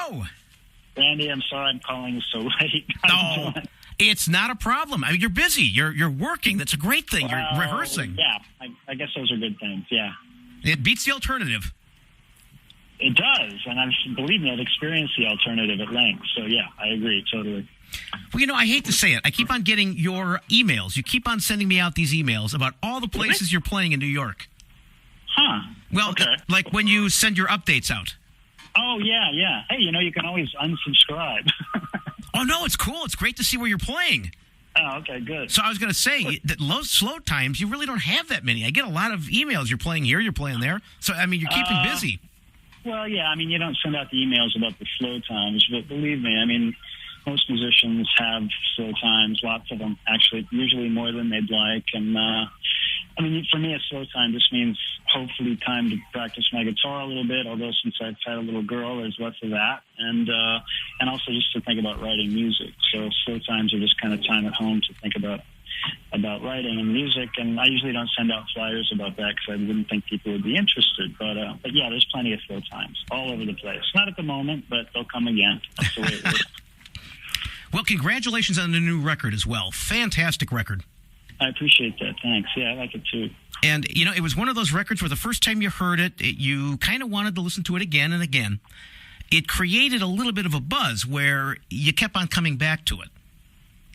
Hello. Randy, I'm sorry I'm calling you so late. No, it's not a problem. I mean, you're busy. You're working. That's a great thing. You're rehearsing. Yeah, I guess those are good things, yeah. It beats the alternative. It does, and believe me, I've experienced the alternative at length. So, yeah, I agree, totally. Well, I hate to say it. I keep on getting your emails. You keep on sending me out these emails about all the places you're playing in New York. Huh. Well, okay. Like when you send your updates out. Oh, yeah. Hey, you can always unsubscribe. Oh, no, it's cool. It's great to see where you're playing. Oh, okay, good. So I was going to say that slow times, you really don't have that many. I get a lot of emails. You're playing here, you're playing there. So, I mean, you're keeping busy. Well, yeah, you don't send out the emails about the slow times, but believe me, most musicians have slow times, lots of them, actually, usually more than they'd like. And, for me, a slow time just means hopefully time to practice my guitar a little bit, although since I've had a little girl, there's less of that. And also just to think about writing music. So slow times are just kind of time at home to think about writing and music. And I usually don't send out flyers about that because I wouldn't think people would be interested. But yeah, there's plenty of slow times all over the place. Not at the moment, but they'll come again. That's the way it is. Well, congratulations on the new record as well. Fantastic record. I appreciate that. Thanks. Yeah, I like it too. And, it was one of those records where the first time you heard it, you kind of wanted to listen to it again and again. It created a little bit of a buzz where you kept on coming back to it.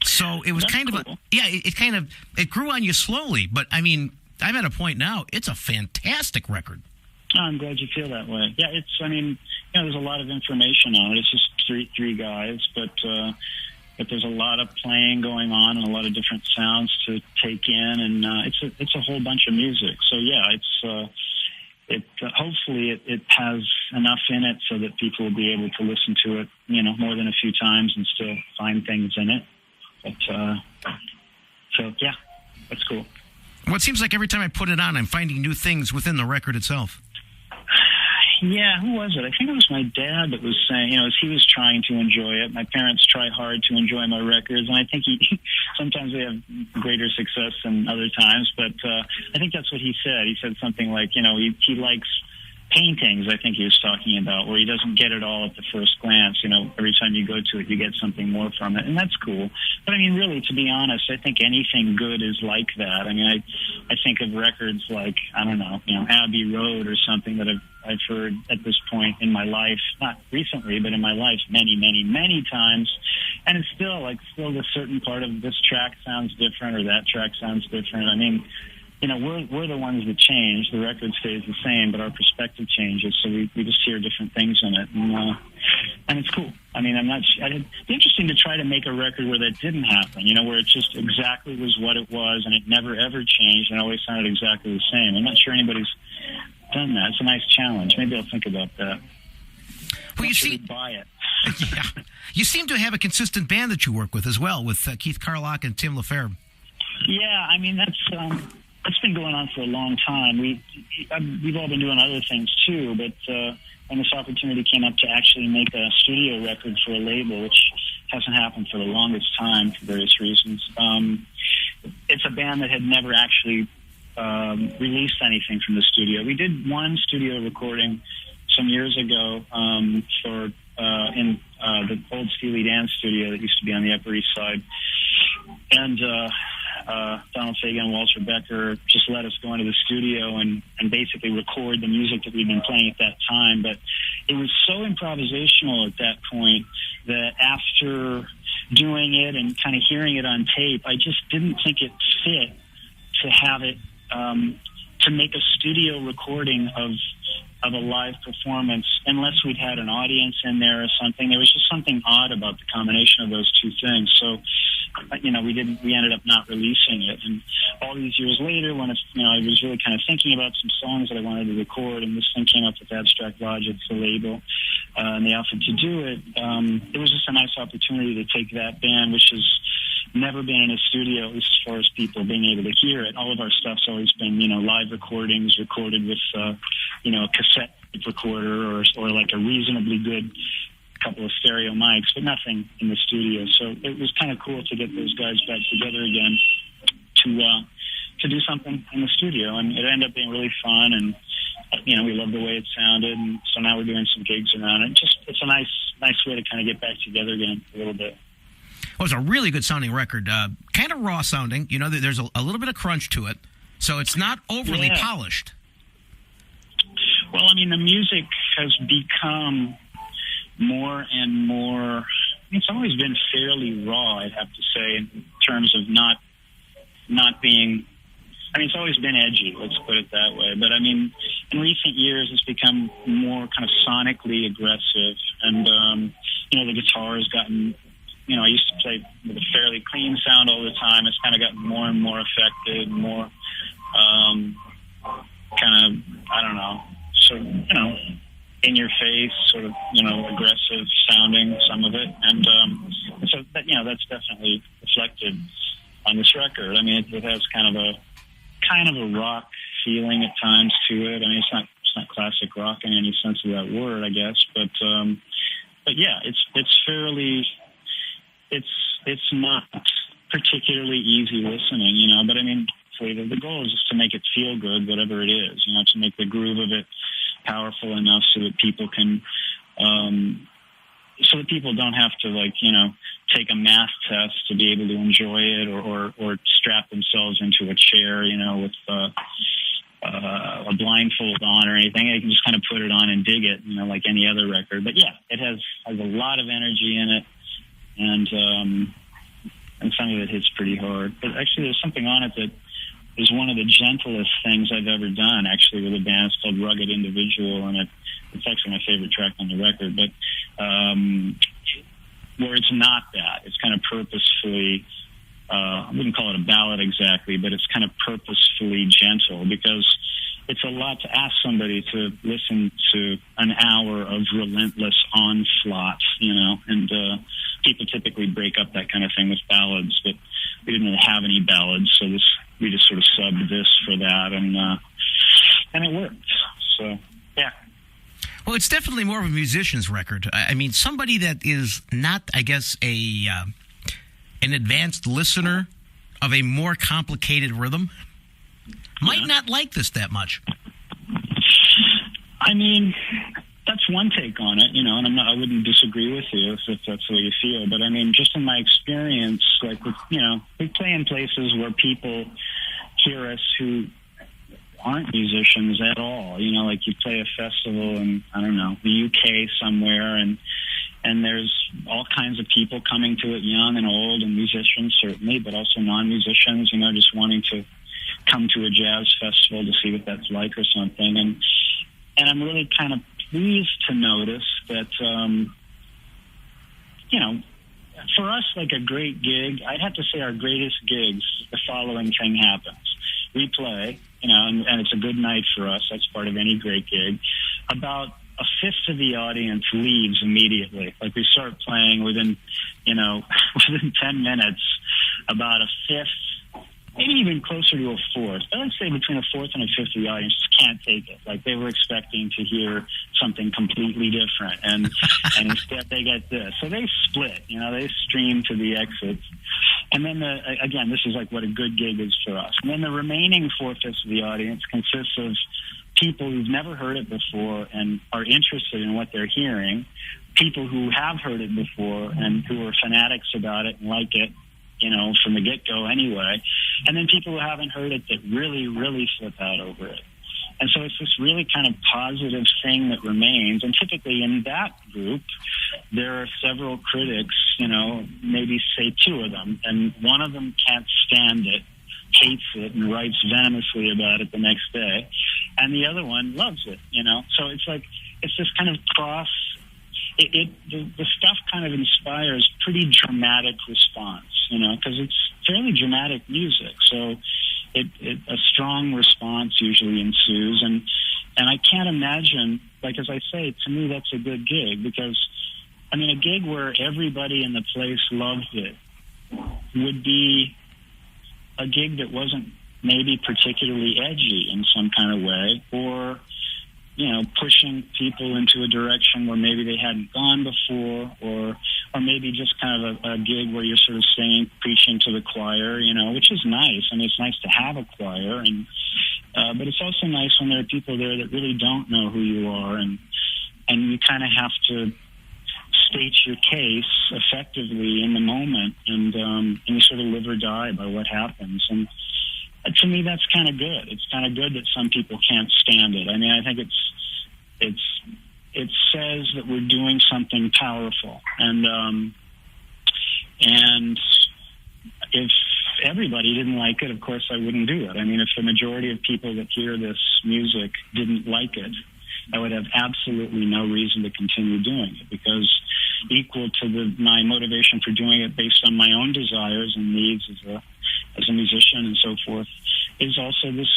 So it was kind of it grew on you slowly. But, I'm at a point now, it's a fantastic record. Oh, I'm glad you feel that way. Yeah, there's a lot of information on it. It's just three guys, but there's a lot of playing going on and a lot of different sounds to take in, and it's a whole bunch of music. So yeah, hopefully it has enough in it so that people will be able to listen to it, more than a few times and still find things in it. But so yeah, that's cool. Well, it seems like every time I put it on, I'm finding new things within the record itself. Yeah, who was it? I think it was my dad that was saying, as he was trying to enjoy it. My parents try hard to enjoy my records, and I think sometimes they have greater success than other times, but I think that's what he said. He said something like, he likes paintings, I think he was talking about, where he doesn't get it all at the first glance. Every time you go to it, you get something more from it, and that's cool. But, really, to be honest, I think anything good is like that. I think of records like, I don't know, Abbey Road or something that I've heard at this point in my life, not recently, but in my life many, many, many times, and it's still a certain part of this track sounds different or that track sounds different. We're the ones that change. The record stays the same, but our perspective changes, so we just hear different things in it, and it's cool. It'd be interesting to try to make a record where that didn't happen, where it just exactly was what it was, and it never ever changed, and it always sounded exactly the same. I'm not sure anybody's done that. It's a nice challenge. Maybe I'll think about that. Well, buy it. Yeah. You seem to have a consistent band that you work with as well, with Keith Carlock and Tim LaFerre. Yeah, that's been going on for a long time. We've all been doing other things too, but when this opportunity came up to actually make a studio record for a label, which hasn't happened for the longest time for various reasons, it's a band that had never actually released anything from the studio. We did one studio recording some years ago in the old Steely Dan studio that used to be on the Upper East Side, and Donald Fagen and Walter Becker just let us go into the studio and basically record the music that we'd been playing at that time. But it was so improvisational at that point that after doing it and kind of hearing it on tape, I just didn't think it fit to have it, to make a studio recording of a live performance unless we'd had an audience in there or something. There was just something odd about the combination of those two things. So, we ended up not releasing it. And all these years later, when I was really kind of thinking about some songs that I wanted to record, and this thing came up with Abstract Logic, the label, and they offered to do it. It was just a nice opportunity to take that band, which has never been in a studio, at least as far as people being able to hear it. All of our stuff's always been, live recordings recorded with, a cassette recorder or like a reasonably good couple of stereo mics, but nothing in the studio. So it was kind of cool to get those guys back together again to do something in the studio, and it ended up being really fun. And you know, we loved the way it sounded, and so now we're doing some gigs around it. It's a nice way to kind of get back together again a little bit. Well, it's a really good sounding record. Kind of raw sounding. You know, there's a little bit of crunch to it, so it's not overly polished. Well, I mean, the music has become more and more. It's always been fairly raw, I'd have to say, in terms of not being. I mean, it's always been edgy, let's put it that way. But, I mean, in recent years, it's become more kind of sonically aggressive. And, you know, the guitar has gotten, you know, I used to play with a fairly clean sound all the time. It's kind of gotten more and more affected, more kind of, I don't know, sort of, you know, in your face, sort of, you know, aggressive sounding, some of it. And so, that, you know, that's definitely reflected on this record. I mean, it has kind of a rock feeling at times to it. I mean, it's not classic rock in any sense of that word, I guess, but yeah, it's fairly, it's not particularly easy listening, you know. But I mean, the goal is just to make it feel good, whatever it is, you know, to make the groove of it powerful enough so that people can, so that people don't have to, like, you know, take a math test to be able to enjoy it, or strap themselves into a chair, you know, with a blindfold on or anything. They can just kind of put it on and dig it, you know, like any other record. But yeah, it has a lot of energy in it, and some of it hits pretty hard. But actually, there's something on it that is one of the gentlest things I've ever done, actually, with a band. It's called Rugged Individual, and it's actually my favorite track on the record. But where it's not that. It's kind of purposefully, I wouldn't call it a ballad exactly, but it's kind of purposefully gentle, because it's a lot to ask somebody to listen to an hour of relentless onslaught, you know, and people typically break up that kind of thing with ballads, but we didn't really have any ballads, so we just sort of subbed this for that, and it worked. So, yeah. Well, it's definitely more of a musician's record. I mean, somebody that is not, I guess, an advanced listener of a more complicated rhythm might not like this that much. I mean, that's one take on it, you know, and I wouldn't disagree with you if that's the way you feel. But I mean, just in my experience, like, you know, we play in places where people hear us who aren't musicians at all. You know, like you play a festival in, I don't know, the UK somewhere, and there's all kinds of people coming to it, young and old, and musicians certainly, but also non-musicians, you know, just wanting to come to a jazz festival to see what that's like or something. And I'm really kind of pleased to notice that, you know, for us, like a great gig, I'd have to say our greatest gigs, the following thing happens. We play, you know, and it's a good night for us. That's part of any great gig. About a fifth of the audience leaves immediately. Like, we start playing within 10 minutes, about a fifth, maybe even closer to a fourth. But let's say between a fourth and a fifth of the audience just can't take it. Like, they were expecting to hear something completely different, and instead they get this. So they split, you know, they stream to the exits. And then, again, this is like what a good gig is for us. And then the remaining four-fifths of the audience consists of people who've never heard it before and are interested in what they're hearing, people who have heard it before and who are fanatics about it and like it, you know, from the get-go anyway, and then people who haven't heard it that really, really flip out over it. And so it's this really kind of positive thing that remains. And typically in that group, there are several critics, you know, maybe say two of them, and one of them can't stand it, hates it, and writes venomously about it the next day, and the other one loves it, you know. So it's like, it's this kind of cross. The stuff kind of inspires pretty dramatic response, you know, because it's fairly dramatic music. So a strong response usually ensues, and I can't imagine, like, as I say, to me that's a good gig, because I mean, a gig where everybody in the place loved it would be a gig that wasn't maybe particularly edgy in some kind of way, or, you know, pushing people into a direction where maybe they hadn't gone before, or maybe just kind of a gig where you're sort of preaching to the choir, you know, which is nice. I mean, it's nice to have a choir, and But it's also nice when there are people there that really don't know who you are, and you kind of have to state your case effectively in the moment, and you sort of live or die by what happens. And to me, that's kind of good. It's kind of good that some people can't stand it. I mean, I think it says that we're doing something powerful, and if everybody didn't like it, of course I wouldn't do it. I mean, if the majority of people that hear this music didn't like it, I would have absolutely no reason to continue doing it, because equal to my motivation for doing it based on my own desires and needs as a musician and so forth is also this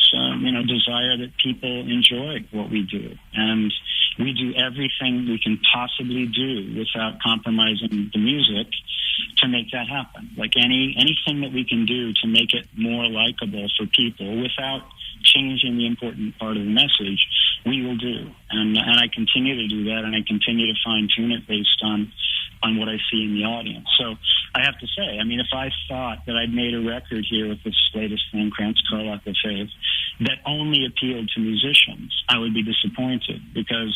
desire that people enjoy what we do, and we do everything we can possibly do without compromising the music to make that happen. Like anything that we can do to make it more likable for people without changing the important part of the message, we will do. And I continue to do that, and I continue to fine-tune it based on what I see in the audience. So I have to say, I mean, if I thought that I'd made a record here with this latest thing, Krantz, the Faith, that only appealed to musicians, I would be disappointed, because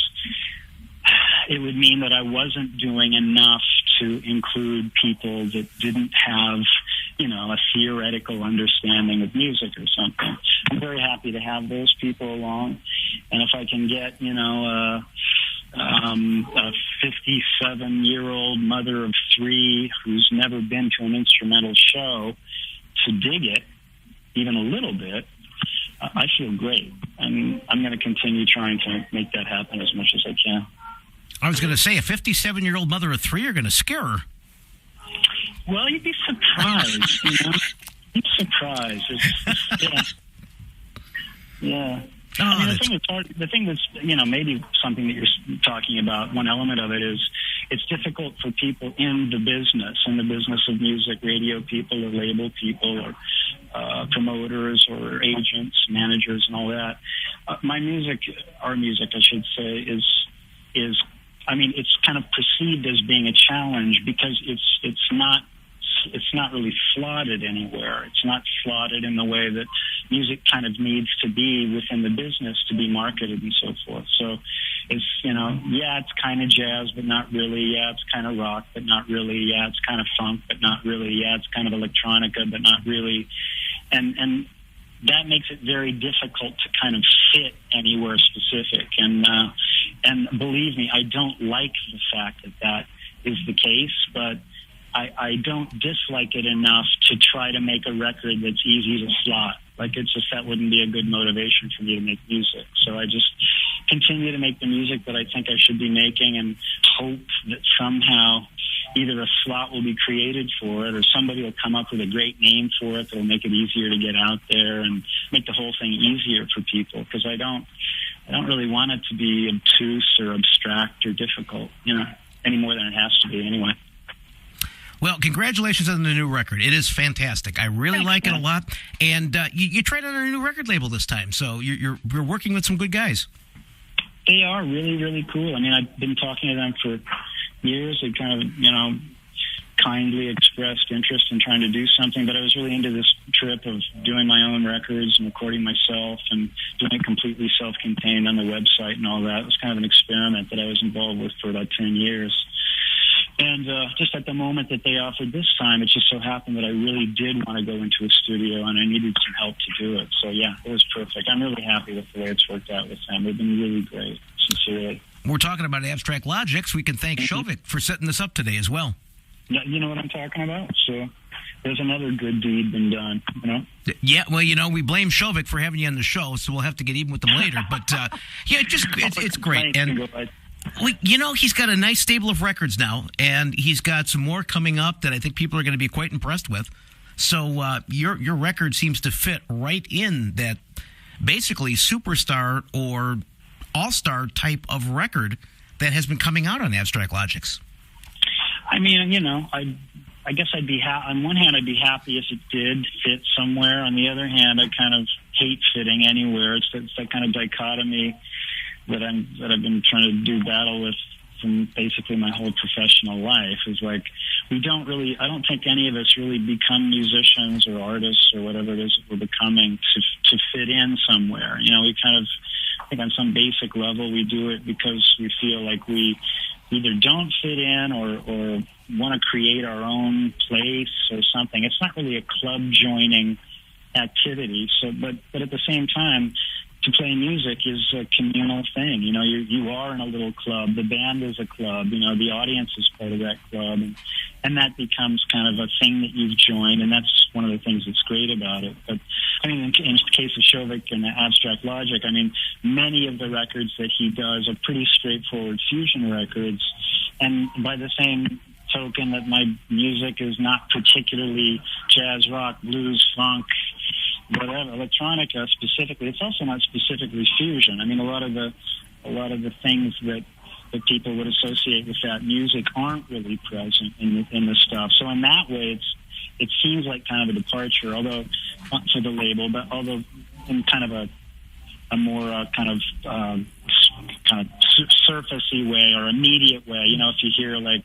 it would mean that I wasn't doing enough to include people that didn't have, a theoretical understanding of music or something. I'm very happy to have those people along, and if I can get, a 57-year-old mother of 3 who's never been to an instrumental show to dig it, even a little bit, I feel great. And I'm going to continue trying to make that happen as much as I can. I was going to say, a 57-year-old mother of 3 are going to scare her. Well, you'd be surprised, You'd be surprised. Yeah. Oh, I mean, the thing that's, maybe something that you're talking about, one element of it is it's difficult for people in the business of music, radio people or label people or promoters or agents, managers and all that. Our music, I should say, is I mean, it's kind of perceived as being a challenge because it's not really slotted anywhere. It's not slotted in the way that music kind of needs to be within the business to be marketed and so forth. So it's, it's kind of jazz, but not really. Yeah, it's kind of rock, but not really. Yeah, it's kind of funk, but not really. Yeah, it's kind of electronica, but not really. And that makes it very difficult to kind of fit anywhere specific. And believe me, I don't like the fact that is the case, but I don't dislike it enough to try to make a record that's easy to slot. Like, it's just, that wouldn't be a good motivation for me to make music. So I just continue to make the music that I think I should be making, and hope that somehow either a slot will be created for it, or somebody will come up with a great name for it that will make it easier to get out there and make the whole thing easier for people. Because I don't really want it to be obtuse or abstract or difficult, any more than it has to be anyway. Well, congratulations on the new record. It is fantastic. I really like it a lot. And you tried out a new record label this time, so you're working with some good guys. They are really, really cool. I mean, I've been talking to them for years. They kind of, kindly expressed interest in trying to do something, but I was really into this trip of doing my own records and recording myself and doing it completely self-contained on the website and all that. It was kind of an experiment that I was involved with for about 10 years. And just at the moment that they offered this time, it just so happened that I really did want to go into a studio, and I needed some help to do it. So, yeah, it was perfect. I'm really happy with the way it's worked out with them. They've been really great, sincerely. We're talking about Abstract Logics. We can thank Shovik for setting this up today as well. You know what I'm talking about? So there's another good deed been done, Yeah, well, we blame Shovik for having you on the show, so we'll have to get even with them later. But, it's great. And he's got a nice stable of records now, and he's got some more coming up that I think people are going to be quite impressed with. So your record seems to fit right in that basically superstar or all-star type of record that has been coming out on Abstract Logics. I mean, I guess I'd be on one hand, I'd be happy if it did fit somewhere. On the other hand, I kind of hate fitting anywhere. It's that kind of dichotomy that I've been trying to do battle with from basically my whole professional life. Is like I don't think any of us really become musicians or artists or whatever it is that we're becoming to fit in somewhere. We kind of, I think on some basic level, we do it because we feel like we either don't fit in or want to create our own place or something. It's not really a club joining activity. So, but at the same time, to play music is a communal thing. You are in a little club. The band is a club. The audience is part of that club, and that becomes kind of a thing that you've joined, and that's one of the things that's great about it. But I mean, in the case of Shovik and Abstract Logic, I mean, many of the records that he does are pretty straightforward fusion records, and by the same token that my music is not particularly jazz, rock, blues, funk, whatever, electronica specifically. It's also not specifically fusion. I mean, a lot of the things that people would associate with that music aren't really present in the stuff. So in that way, it seems like kind of a departure, although not for the label, but although in kind of a more kind of surfacey way or immediate way. If you hear like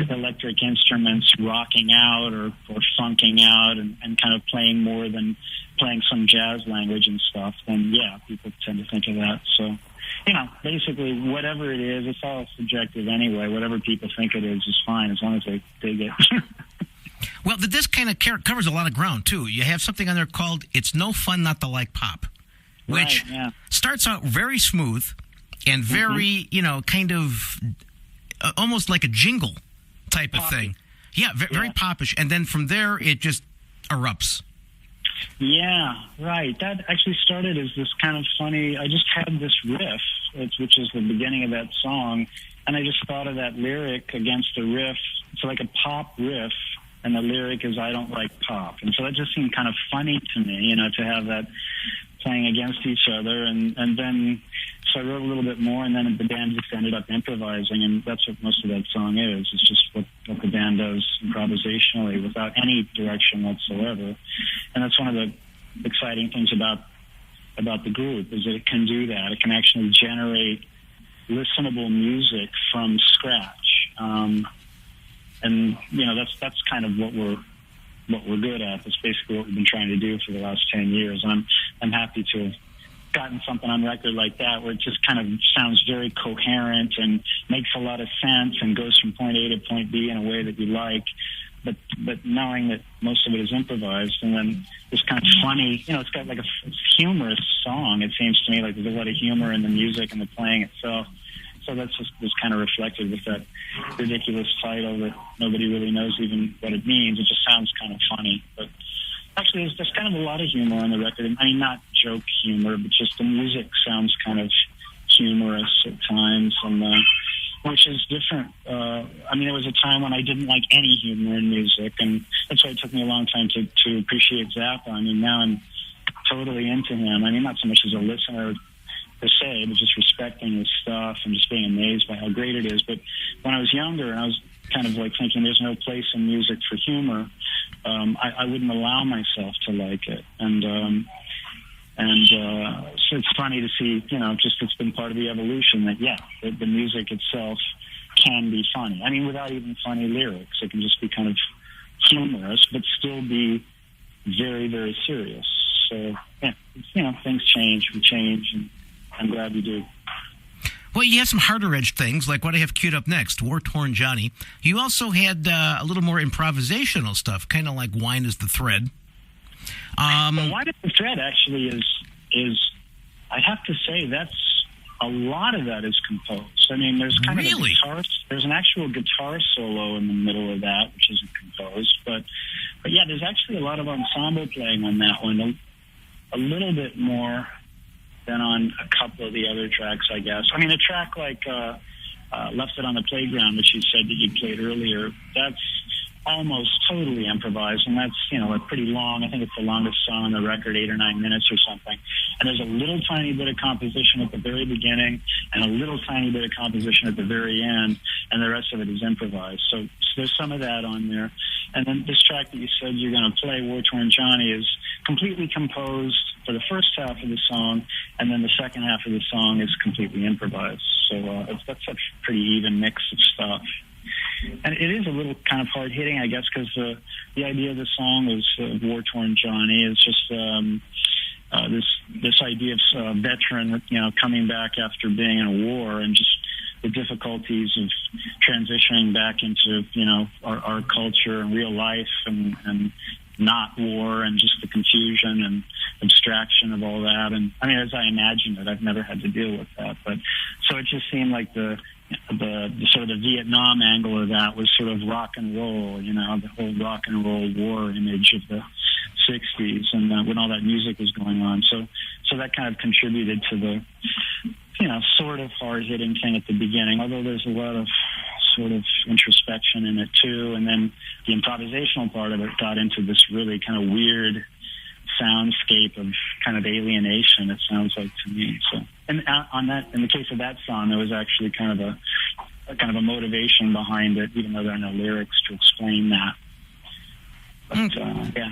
electric instruments rocking out or funking out and kind of playing more than playing some jazz language and stuff, then yeah, people tend to think of that. So, basically whatever it is, it's all subjective anyway. Whatever people think it is fine as long as they dig it. Well, the disc kind of covers a lot of ground, too. You have something on there called It's No Fun Not to Like Pop, which starts out very smooth and very, kind of almost like a jingle type of thing. Yeah, very popish. And then from there, it just erupts. Yeah, right. That actually started as this kind of funny, I just had this riff, which is the beginning of that song, and I just thought of that lyric against the riff. It's like a pop riff, and the lyric is, I don't like pop. And so that just seemed kind of funny to me, to have that playing against each other. And then, so I wrote a little bit more, and then the band just ended up improvising, and that's what most of that song is. It's just what the band does improvisationally without any direction whatsoever. And that's one of the exciting things about the group, is that it can do that. It can actually generate listenable music from scratch. And that's kind of what we're good at. That's basically what we've been trying to do for the last 10 years. And I'm happy to have gotten something on record like that, where it just kind of sounds very coherent and makes a lot of sense and goes from point A to point B in a way that you like. But knowing that most of it is improvised, and then it's kind of funny, it's got like a humorous song. It seems to me like there's a lot of humor in the music and the playing itself. So that's just was kind of reflected with that ridiculous title that nobody really knows even what it means. It just sounds kind of funny. But actually, there's kind of a lot of humor on the record. I mean, not joke humor, but just the music sounds kind of humorous at times, and which is different. I mean, there was a time when I didn't like any humor in music, and that's why it took me a long time to appreciate Zappa. I mean, now I'm totally into him. I mean, not so much as a listener per se, but just respecting his stuff and just being amazed by how great it is. But when I was younger, and I was kind of like thinking there's no place in music for humor, I wouldn't allow myself to like it. And so it's funny to see, just it's been part of the evolution that, the music itself can be funny. I mean, without even funny lyrics, it can just be kind of humorous, but still be very, very serious. So, things change, we change, and I'm glad we do. Well, you have some harder-edged things, like what I have queued up next, Wartorn Johnny. You also had a little more improvisational stuff, kind of like Wine is the Thread. Wine is the Thread actually is, I have to say, a lot of that is composed. I mean, there's kind of a guitar, there's an actual guitar solo in the middle of that, which isn't composed. But yeah, there's actually a lot of ensemble playing on that one, a little bit more than on a couple of the other tracks, I guess. I mean, a track like Left It on the Playground, which you said that you played earlier, that's almost totally improvised, and that's, like pretty long. I think it's the longest song on the record, 8 or 9 minutes or something. And there's a little tiny bit of composition at the very beginning and a little tiny bit of composition at the very end, and the rest of it is improvised. So there's some of that on there. And then this track that you said you're going to play, Wartorn Johnny, is completely composed for the first half of the song, and then the second half of the song is completely improvised. So that's a pretty even mix of stuff. And it is a little kind of hard-hitting, I guess, because the idea of the song is Wartorn Johnny. It's just this idea of veteran, coming back after being in a war, and just the difficulties of transitioning back into, our culture and real life and not war, and just the confusion and abstraction of all that. And I mean, as I imagined it, I've never had to deal with that. But so it just seemed like the sort of the Vietnam angle of that was sort of rock and roll, the whole rock and roll war image of the 60s, and when all that music was going on. So that kind of contributed to the, sort of hard-hitting thing at the beginning, although there's a lot of sort of introspection in it too. And then the improvisational part of it got into this really kind of weird soundscape of kind of alienation, it sounds like to me. So, and in the case of that song, there was actually kind of a motivation behind it, even though there are no lyrics to explain that. But, yeah.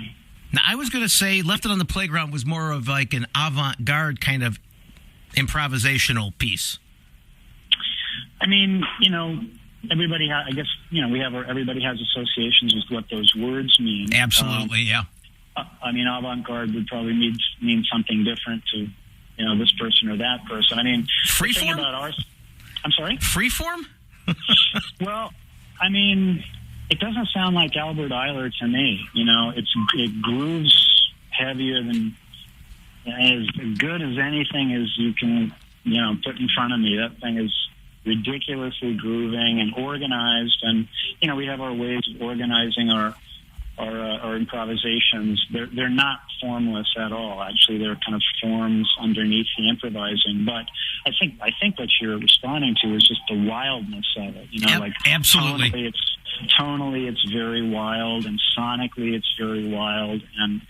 Now, I was going to say Left It on the Playground was more of like an avant-garde kind of improvisational piece. I mean, everybody everybody has associations with what those words mean. Absolutely, yeah. I mean, avant-garde would probably mean something different to, this person or that person. I mean, freeform? I'm sorry? Freeform? Well, I mean, it doesn't sound like Albert Eiler to me. It grooves heavier than, as good as anything as you can, put in front of me. That thing is ridiculously grooving and organized, and we have our ways of organizing our improvisations. They're not formless at all. Actually, they're kind of forms underneath the improvising. But I think what you're responding to is just the wildness of it. Yep, absolutely. Tonally, it's very wild, and sonically, it's very wild. And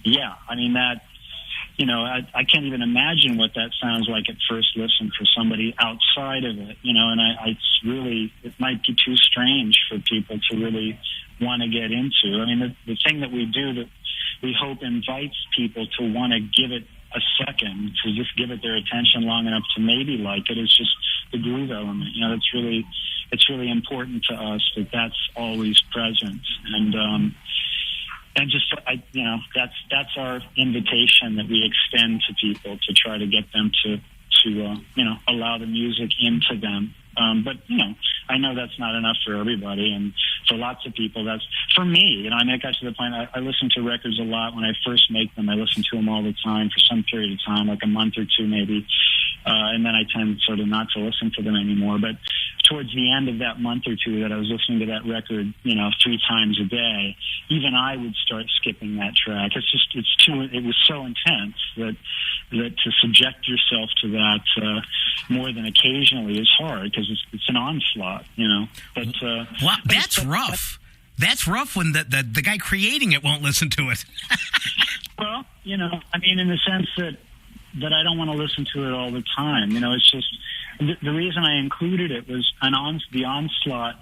yeah, I mean that. I can't even imagine what that sounds like at first listen for somebody outside of it. And it might be too strange for people to really want to get into. I mean, the thing that we do that we hope invites people to want to give it a second, to just give it their attention long enough to maybe like it, is just the groove element. It's really important to us that that's always present. And just, that's our invitation that we extend to people, to try to get them to allow the music into them. But I know that's not enough for everybody, and for lots of people, that's for me. I got to the point I listen to records a lot when I first make them. I listen to them all the time for some period of time, like a month or two maybe, and then I tend sort of not to listen to them anymore. But towards the end of that month or two that I was listening to that record, 3 times a day, even I would start skipping that track. It was so intense that to subject yourself to that more than occasionally is hard, because it's an onslaught, But wow, that's rough. That's rough when the guy creating it won't listen to it. Well, I mean, in the sense that I don't want to listen to it all the time. It's just the reason I included it was the onslaught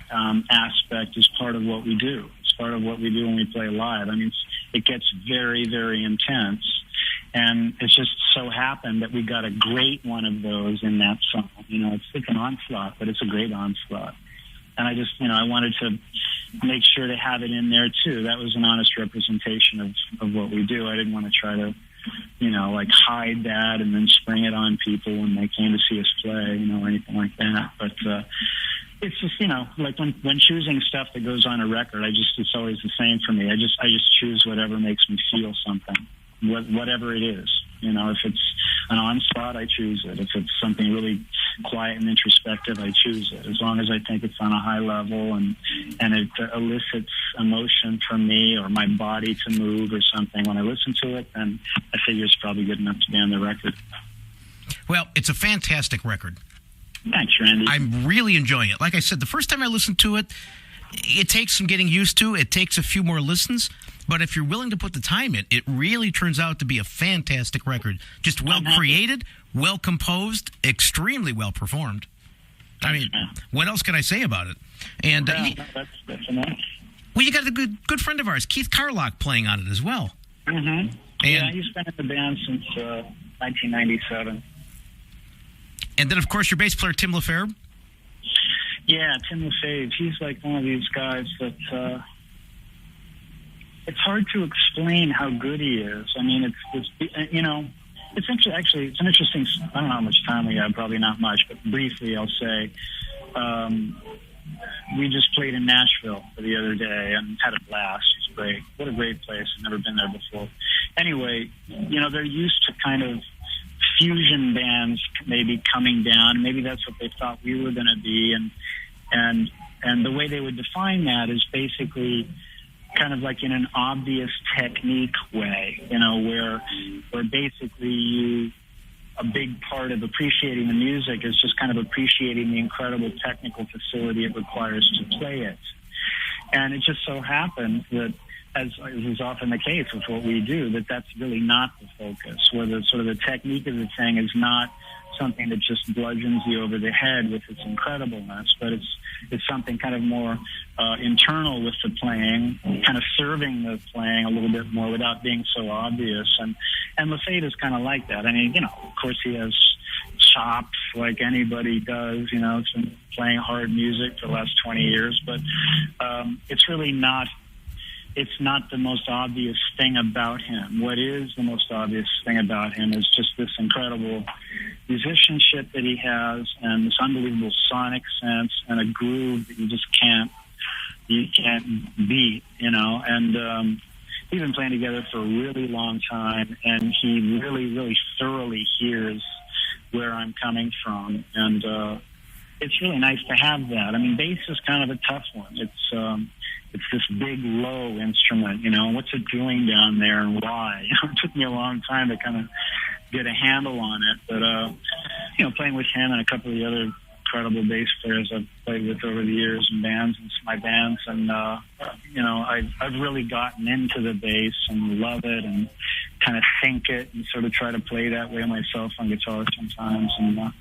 aspect is part of what we do. It's part of what we do when we play live. I mean, it gets very, very intense. And it's just so happened that we got a great one of those in that song. It's an onslaught, but it's a great onslaught. And I just, I wanted to make sure to have it in there too. That was an honest representation of what we do. I didn't want to try to, hide that and then spring it on people when they came to see us play, or anything like that. But it's just, like when choosing stuff that goes on a record, it's always the same for me. I just choose whatever makes me feel something, whatever it is. If it's an onslaught, I choose it. If it's something really quiet and introspective, I choose it. As long as I think it's on a high level and it elicits emotion from me or my body to move or something when I listen to it, then I figure it's probably good enough to be on the record. Well, it's a fantastic record. Thanks, Randy. I'm really enjoying it. Like I said, the first time I listened to it, it takes some getting used to. It takes a few more listens. But if you're willing to put the time in, it really turns out to be a fantastic record. Just well created, well composed, extremely well performed. I mean, what else can I say about it? And that's enough. Well, you got a good friend of ours, Keith Carlock, playing on it as well. Mm-hmm. Yeah, he's been in the band since 1997. And then, of course, your bass player, Tim LaFave. Yeah, Tim LaFave. He's like one of these guys that it's hard to explain how good he is. I mean, it's actually it's an interesting. I don't know how much time we have. Probably not much, but briefly, I'll say. We just played in Nashville the other day and had a blast. It's great. What a great place. I've never been there before. Anyway, they're used to kind of fusion bands maybe coming down. Maybe that's what they thought we were going to be. And the way they would define that is basically kind of like in an obvious technique way, where basically a big part of appreciating the music is just kind of appreciating the incredible technical facility it requires to play it. And it just so happens that, as is often the case with what we do, that's really not the focus, where the sort of the technique of the thing is not something that just bludgeons you over the head with its incredibleness, but it's something kind of more internal with the playing, kind of serving the playing a little bit more without being so obvious. And LaFave is kind of like that. I mean, of course he has chops like anybody does. It's been playing hard music for the last 20 years, but it's really not. It's not the most obvious thing about him. What is the most obvious thing about him is just this incredible musicianship that he has and this unbelievable sonic sense and a groove that you can't beat, and we've been playing together for a really long time, and he really, really thoroughly hears where I'm coming from, and it's really nice to have that. I mean, bass is kind of a tough one. It's this big, low instrument, what's it doing down there and why? It took me a long time to kind of get a handle on it. But, playing with him and a couple of the other incredible bass players I've played with over the years in bands and my bands, and, I've really gotten into the bass and love it and kind of think it and sort of try to play that way myself on guitar sometimes. And,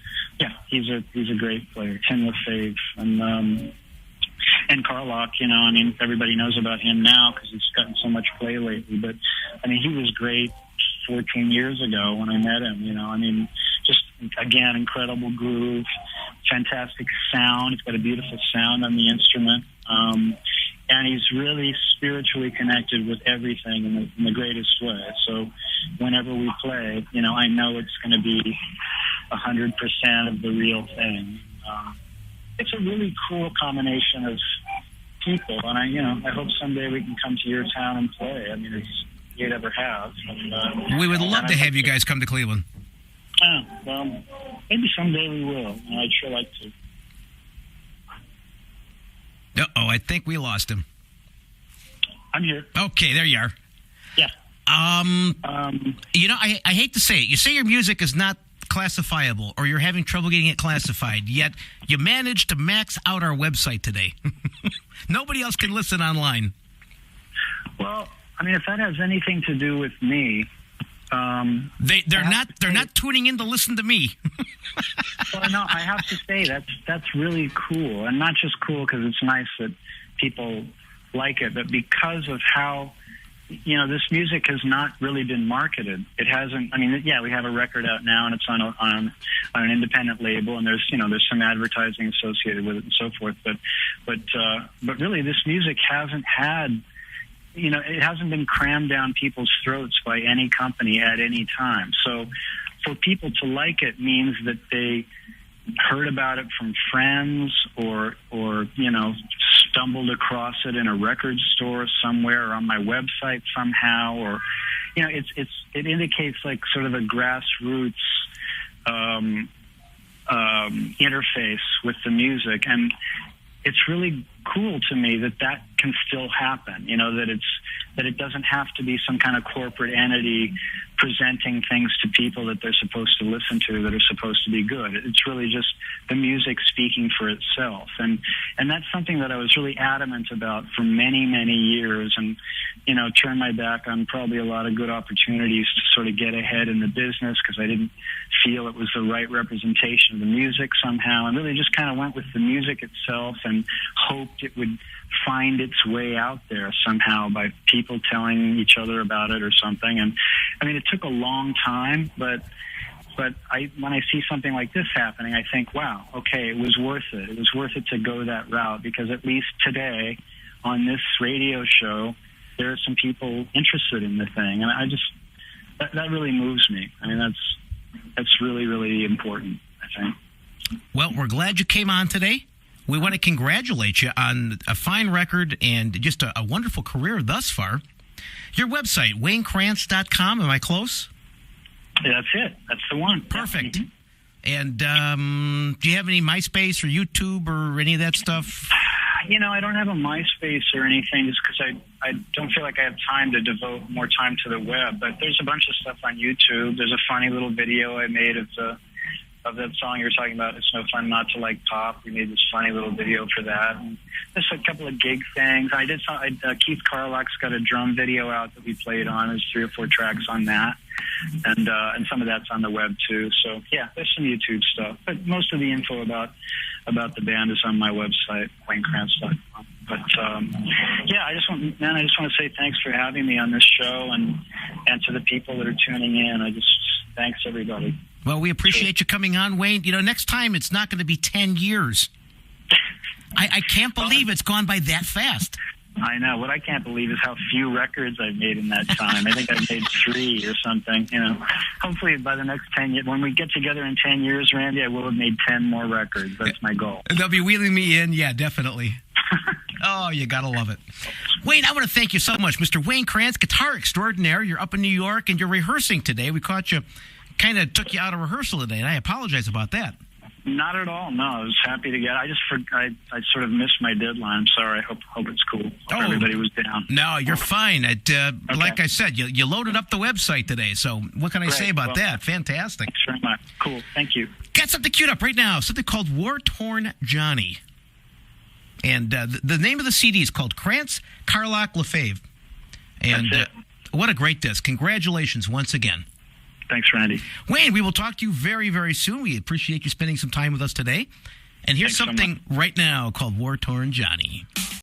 he's a great player, Tim LaFave. And Carlock, everybody knows about him now because he's gotten so much play lately. But, he was great 14 years ago when I met him, just, again, incredible groove, fantastic sound. He's got a beautiful sound on the instrument. And he's really spiritually connected with everything in the greatest way. So whenever we play, I know it's going to be 100% of the real thing. It's a really cool combination of people, and I hope someday we can come to your town and play. I mean, you'd ever have. And, we would love to have you guys come to Cleveland. Well, maybe someday we will. I'd sure like to. Uh-oh, I think we lost him. I'm here. Okay, there you are. Yeah. I hate to say it. You say your music is not classifiable, or you're having trouble getting it classified, yet you managed to max out our website today. Nobody else can listen online. Well, if that has anything to do with me, they're not tuning in to listen to me. Well, no, I have to say that's really cool, and not just cool because it's nice that people like it, but because of how this music has not really been marketed. It hasn't. We have a record out now, and it's on an independent label, and there's some advertising associated with it and so forth. But really, this music hasn't had. It hasn't been crammed down people's throats by any company at any time. So for people to like it means that they heard about it from friends or stumbled across it in a record store somewhere or on my website somehow, or it indicates like sort of a grassroots interface with the music, and it's really cool to me that can still happen. That it doesn't have to be some kind of corporate entity presenting things to people that they're supposed to listen to that are supposed to be good. It's really just the music speaking for itself. And that's something that I was really adamant about for many, many years, and, turned my back on probably a lot of good opportunities to sort of get ahead in the business because I didn't feel it was the right representation of the music somehow, and really just kind of went with the music itself and hoped it would find its way out there somehow by people telling each other about it or something. And I mean, it took a long time, but when I see something like this happening, I think, wow, okay, it was worth it. It was worth it to go that route, because at least today on this radio show, there are some people interested in the thing. And I just, that really moves me. I mean, that's really, really important, I think. Well, we're glad you came on today. We want to congratulate you on a fine record and just a wonderful career thus far. Your website, WayneKrantz.com. Am I close? Yeah, that's it. That's the one. Perfect. Mm-hmm. And do you have any MySpace or YouTube or any of that stuff? You know, I don't have a MySpace or anything just because I don't feel like I have time to devote more time to the web. But there's a bunch of stuff on YouTube. There's a funny little video I made of that song you were talking about, It's No Fun Not to Like Pop. We made this funny little video for that. And just a couple of gig things. I did Keith Carlock's got a drum video out that we played on. There's 3 or 4 tracks on that. And some of that's on the web too. So yeah, there's some YouTube stuff. But most of the info about the band is on my website, WayneKrantz.com. But yeah, I just want to say thanks for having me on this show, and to the people that are tuning in. Thanks everybody. Well, we appreciate you coming on, Wayne. You know, next time it's not going to be 10 years. I can't believe it's gone by that fast. I know. What I can't believe is how few records I've made in that time. I think I've made 3 or something. You know, hopefully by the next 10 years, when we get together in 10 years, Randy, I will have made 10 more records. That's my goal. They'll be wheeling me in. Yeah, definitely. Oh, you got to love it. Wayne, I want to thank you so much. Mr. Wayne Krantz, guitar extraordinaire. You're up in New York and you're rehearsing today. We caught you, kind of took you out of rehearsal today, and I apologize about that. Not at all. No, I was happy to get. I sort of missed my deadline. I'm sorry. I hope it's cool. Everybody was down. No, you're fine. Okay. Like I said, you loaded up the website today. So what can I say about that? Fantastic. Thanks very much. Cool. Thank you. Got something queued up right now. Something called Wartorn Johnny, and the name of the CD is called Krantz, Carlock, Lefebvre. And what a great disc! Congratulations once again. Thanks, Randy. Wayne, we will talk to you very, very soon. We appreciate you spending some time with us today. And here's something right now called Wartorn Johnny.